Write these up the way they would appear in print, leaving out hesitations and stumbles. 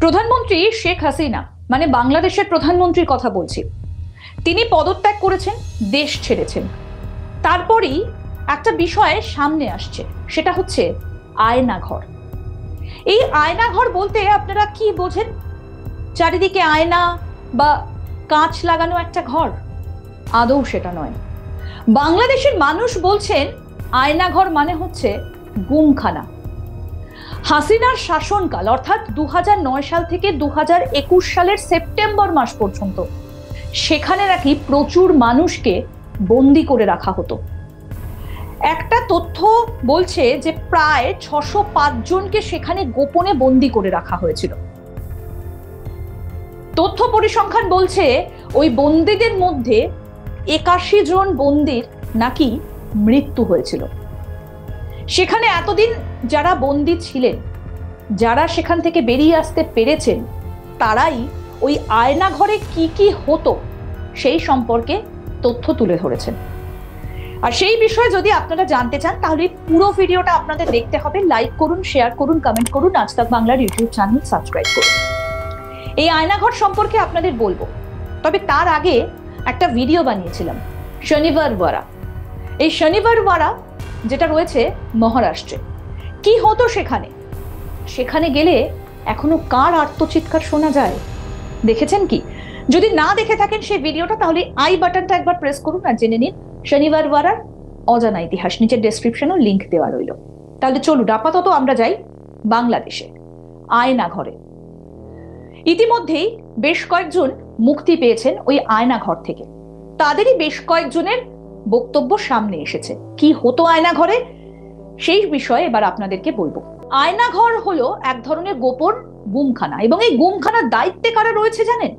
প্রধানমন্ত্রী শেখ হাসিনা মানে বাংলাদেশের প্রধানমন্ত্রীর কথা বলছি। তিনি পদত্যাগ করেছেন, দেশ ছেড়েছেন। তারপরই একটা বিষয় সামনে আসছে, সেটা হচ্ছে আয়নাঘর। এই আয়নাঘর বলতে আপনারা কি বোঝেন? চারিদিকে আয়না বা কাঁচ লাগানো একটা ঘর? আদৌ সেটা নয়। বাংলাদেশের মানুষ বলছেন আয়নাঘর মানে হচ্ছে গুমখানা। হাসিনার শাসনকাল অর্থাৎ 2009 সাল থেকে 2021 সালের সেপ্টেম্বর মাস পর্যন্ত সেখানে নাকি প্রচুর মানুষকে বন্দি করে রাখা হতো। একটা তথ্য বলছে যে প্রায় 605 জনকে সেখানে গোপনে বন্দি করে রাখা হয়েছিল। তথ্য পরিসংখ্যান বলছে ওই বন্দীদের মধ্যে 81 জন বন্দির নাকি মৃত্যু হয়েছিল। সেখানে এতদিন যারা বন্দী ছিলেন, যারা সেখান থেকে বেরিয়ে আসতে পেরেছেন, তারাই ওই আয়নাঘরে কি কি হতো সেই সম্পর্কে তথ্য তুলে ধরেছেন। আর সেই বিষয়ে যদি আপনারা জানতে চান তাহলে পুরো ভিডিওটা আপনাদের দেখতে হবে। লাইক করুন, শেয়ার করুন, কমেন্ট করুন, আজ তাক বাংলার ইউটিউব চ্যানেল সাবস্ক্রাইব করুন। এই আয়নাঘর সম্পর্কে আপনাদের বলবো, তবে তার আগে একটা ভিডিও বানিয়েছিলাম শনিবার ওয়ারা। এই শনিবার ওয়ারা যেটা রয়েছে মহারাষ্ট্রে, কি হতো সেখানে? সেখানে গেলে এখনো কার আর্তচিৎকার শোনা যায় দেখেছেন কি? যদি না দেখে থাকেন সেই ভিডিওটা, তাহলে আই বাটনটা একবার প্রেস করুন আর জেনে নিন শনিবার ওয়ারার অজানা ইতিহাস। নিচের ডেসক্রিপশনেও লিংক দেওয়া রইল। তাহলে চলুন আপাতত আমরা যাই বাংলাদেশে আয়নাঘরে। ইতিমধ্যেই বেশ কয়েকজন মুক্তি পেয়েছেন ওই আয়নাঘর থেকে। তাদেরই বেশ কয়েকজনের বক্তব্য সামনে এসেছে। কি হতো আয়নাঘরে সেই বিষয়ে এবার আপনাদেরকে বলবো। আয়নাঘর হলো এক ধরনের গোপন গুমখানা, এবং এই গুমখানার দায়িত্বে কারা রয়েছে জানেন?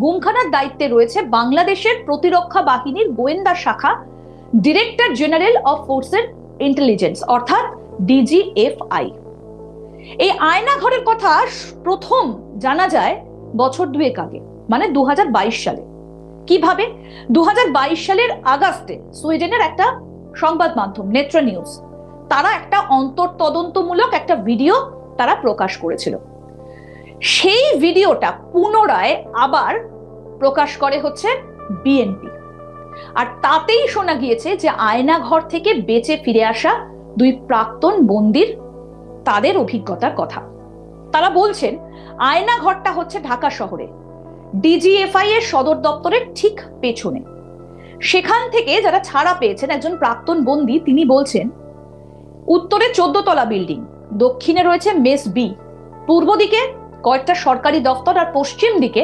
গুমখানার দায়িত্বে রয়েছে বাংলাদেশের প্রতিরক্ষা বাহিনীর গোয়েন্দা শাখা ডিরেক্টর জেনারেল অফ ফোর্সের ইন্টেলিজেন্স অর্থাৎ ডিজিএফআই। এই আয়নাঘরের কথা প্রথম জানা যায় বছর দুয়েক আগে, মানে 2022 সালে। কিভাবে? 2022 সালের আগস্টে সুইডেনের একটা সংবাদ মাধ্যম নেত্রা নিউজ, তারা একটা অন্তর্তদন্তমূলক একটা ভিডিও তারা প্রকাশ করেছিল। সেই ভিডিওটা পুনরায় আবার প্রকাশ করে হচ্ছে বিএনপি। আর তাতেই শোনা গিয়েছে যে আয়নাঘর থেকে বেঁচে ফিরে আসা দুই প্রাক্তন বন্দির তাদের অভিজ্ঞতার কথা। তারা বলছেন আয়নাঘরটা হচ্ছে ঢাকা শহরে ডিজিএফআই এর সদর দপ্তরের ঠিক পেছনে। সেখান থেকে যারা ছাড়া পেয়েছেন, একজন প্রাক্তন বন্দী তিনি বলছেন উত্তরে 14 তলা বিল্ডিং, দক্ষিণে রয়েছে মেস বি, পূর্ব দিকে কয়েকটা সরকারি দপ্তর, আর পশ্চিম দিকে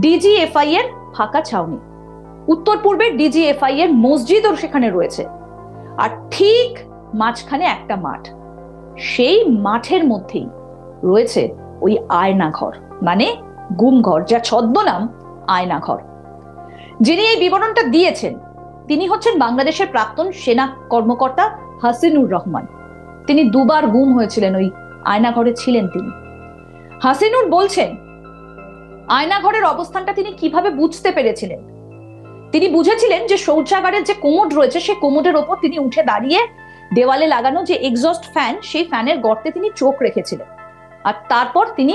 ডিজিএফআই এর ফাঁকা ছাউনি। উত্তর পূর্বে ডিজিএফআই এর মসজিদও সেখানে রয়েছে, আর ঠিক মাঝখানে একটা মাঠ। সেই মাঠের মধ্যেই রয়েছে ওই আয়নাঘর, মানে গুমঘর, যা ছদ্মনাম আয়নাঘর। যিনি এই বিবরণটা দিয়েছেন তিনি হচ্ছেন বাংলাদেশের প্রাক্তন সেনা কর্মকর্তা হাসিনুর রহমান। তিনি দুবার গুম হয়েছিলেন, ওই আয়নাঘরে ছিলেন তিনি। হাসিনুর বলছেন আয়নাঘরের অবস্থানটা তিনি কিভাবে বুঝতে পেরেছিলেন। তিনি বুঝেছিলেন যে শৌচাগারের যে কোমোড রয়েছে সেই কোমোডের ওপর তিনি উঠে দাঁড়িয়ে দেওয়ালে লাগানো যে এক্সস্ট ফ্যান, সেই ফ্যানের গর্তে তিনি চোখ রেখেছিলেন। আর তারপর তিনি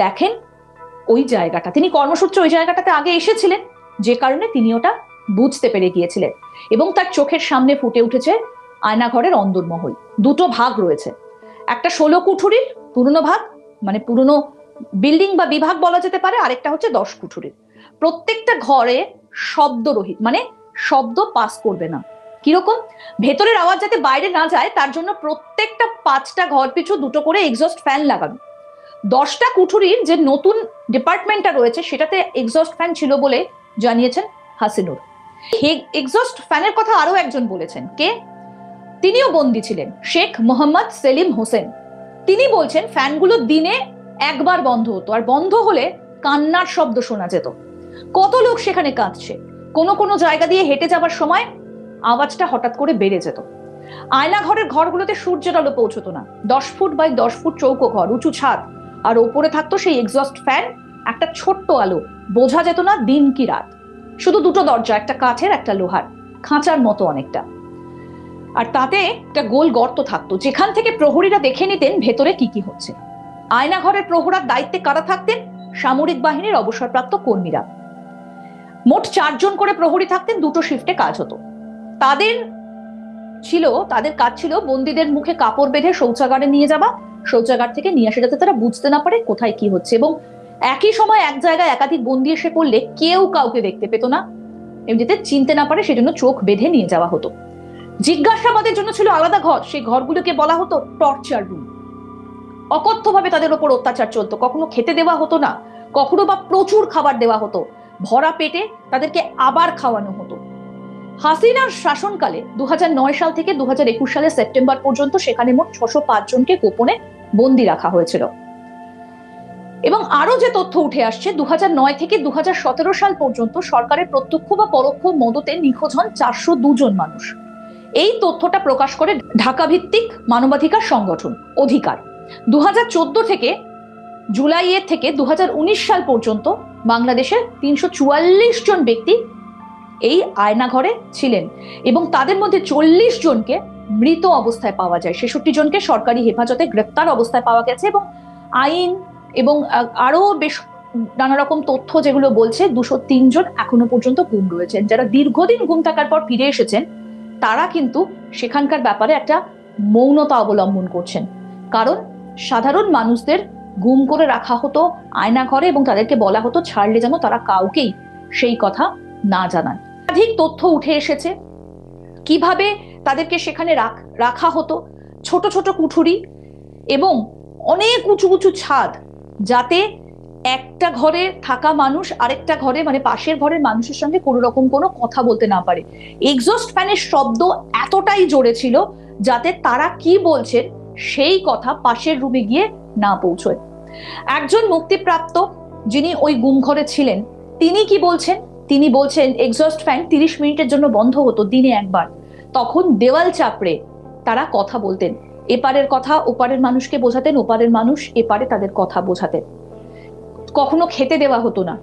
দেখেন ওই জায়গাটা, তিনি কর্মসূত্রে ওই জায়গাটাতে আগে এসেছিলেন, যে কারণে তিনি ওটা বুঝতে পেরে গিয়েছিলেন। এবং তার চোখের সামনে ফুটে উঠেছে আয়নাঘরের অন্দরমহল। দুটো ভাগ রয়েছে, একটা 16 কুঠুরির পুরনো ভাগ, মানে পুরনো বিল্ডিং বা বিভাগ বলা যেতে পারে, আরেকটা হচ্ছে 10 কুঠুরির। প্রত্যেকটা ঘরে শব্দরহিত, মানে শব্দ পাস করবে না। কিরকম? ভেতরের আওয়াজ যাতে বাইরে না যায় তার জন্য প্রত্যেকটা 5টা ঘর পিছু 2টো করে এক্সস্ট ফ্যান লাগানো। 10টা কুঠুরির যে নতুন ডিপার্টমেন্টটা রয়েছে সেটাতে এক্সস্ট ফ্যান ছিল বলে জানিয়েছেন হাসিনুর। এক্সস্ট ফ্যানের কথা আরো একজন বলেছেন, কে? তিনিও বন্দী ছিলেন, শেখ মোহাম্মদ সেলিম হোসেন। তিনি বলছেন ফ্যানগুলো দিনে একবার বন্ধ হতো, আর বন্ধ হলে কান্নার শব্দ শোনা যেত। কত লোক সেখানে কাঁদছে, কোনো জায়গা দিয়ে হেঁটে যাবার সময় আওয়াজটা হঠাৎ করে বেড়ে যেত। আয়নাঘরের ঘরগুলোতে সূর্যের আলো পৌঁছতো না। 10 ফুট বাই 10 ফুট চৌকো ঘর, উঁচু ছাদ, আর ওপরে থাকতো সেই এক্সস্ট ফ্যান, একটা ছোট্ট আলো, বোঝা যেত না দিন কি রাত। শুধু 2টো দরজা, একটা কাঠের একটা লোহার, খাঁচার মতো অনেকটা। আর তাতে একটা গোল গর্ত থাকতো, যেখান থেকে প্রহরীরা দেখে নিতেন ভেতরে কি কি হচ্ছে। আয়নাঘরের প্রহরার দায়িত্বে কারা থাকতেন? সামরিক বাহিনীর অবসরপ্রাপ্ত কর্মীরা। মোট 4 জন করে প্রহরী থাকতেন, 2টো শিফটে কাজ হতো। তাদের কাজ ছিল বন্দীদের মুখে কাপড় বেঁধে শৌচাগারে নিয়ে যাওয়া, শৌচাগার থেকে নিয়ে আসা যাতে তারা বুঝতে না পারে কোথায় কি হচ্ছে, এবং একই সময় এক জায়গায় একাধিক বন্দী এসে পড়লে কেউ কাউকে দেখতে পেত না, এমনিতে চিনতে না পারে সেজন্য চোখ বেঁধে নিয়ে যাওয়া হতো। জিজ্ঞাসাবাদের জন্য ছিল আলাদা ঘর, সেই ঘরগুলোকে বলা হতো টর্চার রুম। অকথ্যভাবে তাদের ওপর অত্যাচার চলতো, কখনো খেতে দেওয়া হতো না, কখনো বা প্রচুর খাবার দেওয়া হতো, ভরা পেটে তাদেরকে আবার খাওয়ানো হতো। হাসিনার শাসনকালে 2009 সাল থেকে 2021 সালের সেপ্টেম্বর পর্যন্ত সেখানে মোট 605 জনকে গোপনে বন্দী রাখা হয়েছিল। এবং আরো যে তথ্য উঠে আসছে, 2009 থেকে 2017 সাল পর্যন্ত সরকারের প্রত্যক্ষ বা পরোক্ষ মদতে নিখোঁজ হন 402 জন মানুষ। এই তথ্যটা প্রকাশ করে ঢাকা ভিত্তিক মানবাধিকার সংগঠন অধিকার। 2014 থেকে জুলাইয়ের থেকে 2019 সাল পর্যন্ত বাংলাদেশের 344 জন ব্যক্তি এই আয়নাঘরে ছিলেন, এবং তাদের মধ্যে 40 জনকে মৃত অবস্থায় পাওয়া যায়, 66 জনকে সরকারি হেফাজতে গ্রেপ্তার অবস্থায় পাওয়া গেছে, এবং আইন এবং আরো বেশ নানা রকম তথ্য যেগুলো বলছে 203 জন এখনো পর্যন্ত গুম রয়েছেন। যারা দীর্ঘদিন গুম থাকার পর ফিরে এসেছেন তারা কিন্তু সেখানকার ব্যাপারে একটা মৌনতা অবলম্বন করছেন, কারণ সাধারণ মানুষদের গুম করে রাখা হতো আয়নাঘরে এবং তাদেরকে বলা হতো ছাড়লে যেন তারা কাউকেই সেই কথা না জানান। একাধিক তথ্য উঠে এসেছে কিভাবে তাদেরকে সেখানে রাখা হতো, ছোট ছোট কুঠুরি এবং অনেক উঁচু উঁচু ছাদ, যাতে একটা ঘরে থাকা মানুষ আরেকটা ঘরে মানে পাশের ঘরের মানুষের সঙ্গে কোনো রকম কোনো কথা বলতে না পারে। এক্সস্ট ফ্যানের শব্দ এতটাই জোরে ছিল যাতে তারা কি বলছেন সেই কথা পাশের রুমে গিয়ে না পৌঁছয়। একজন মুক্তিপ্রাপ্ত যিনি ওই গুম ঘরে ছিলেন তিনি কি বলছেন? তিনি বলছেন এক্সস্ট ফ্যান 30 মিনিটের জন্য বন্ধ হতো দিনে একবার, তখন দেওয়াল চাপড়ে তারা কথা বলতেন, এপারের কথা ওপারের মানুষকে বোঝাতেন, ওপারের মানুষ এপারে তাদের কথা বোঝাতেন। কখনো খেতে দেওয়া হতো না,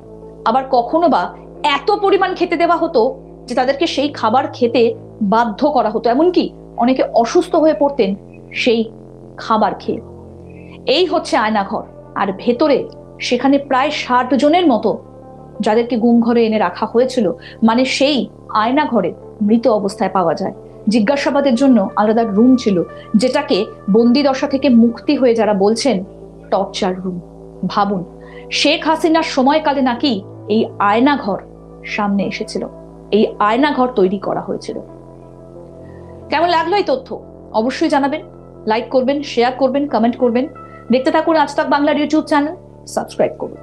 আবার কখনো বা এত পরিমাণ খেতে দেওয়া হতো যে তাদেরকে সেই খাবার খেতে বাধ্য করা হতো, এমনকি অনেকে অসুস্থ হয়ে পড়তেন সেই খাবার খেয়ে। এই হচ্ছে আয়নাঘর, আর ভেতরে সেখানে প্রায় 60 জনের মতো যাদেরকে গুম ঘরে এনে রাখা হয়েছিল, মানে সেই আয়নাঘরে মৃত অবস্থায় পাওয়া যায়। জিজ্ঞাসাবাদের জন্য আলাদা রুম ছিল, যেটাকে বন্দি দশা থেকে মুক্তি হয়ে যারা বলছেন টর্চার রুম। ভাবুন, শেখ হাসিনার সময়কালে নাকি এই আয়নাঘর সামনে এসেছিল, এই আয়নাঘর তৈরি করা হয়েছিল। কেমন লাগলো এই তথ্য অবশ্যই জানাবেন, লাইক করবেন, শেয়ার করবেন, কমেন্ট করবেন। দেখতে থাকুন আজ তাক বাংলার ইউটিউব চ্যানেল, সাবস্ক্রাইব করুন।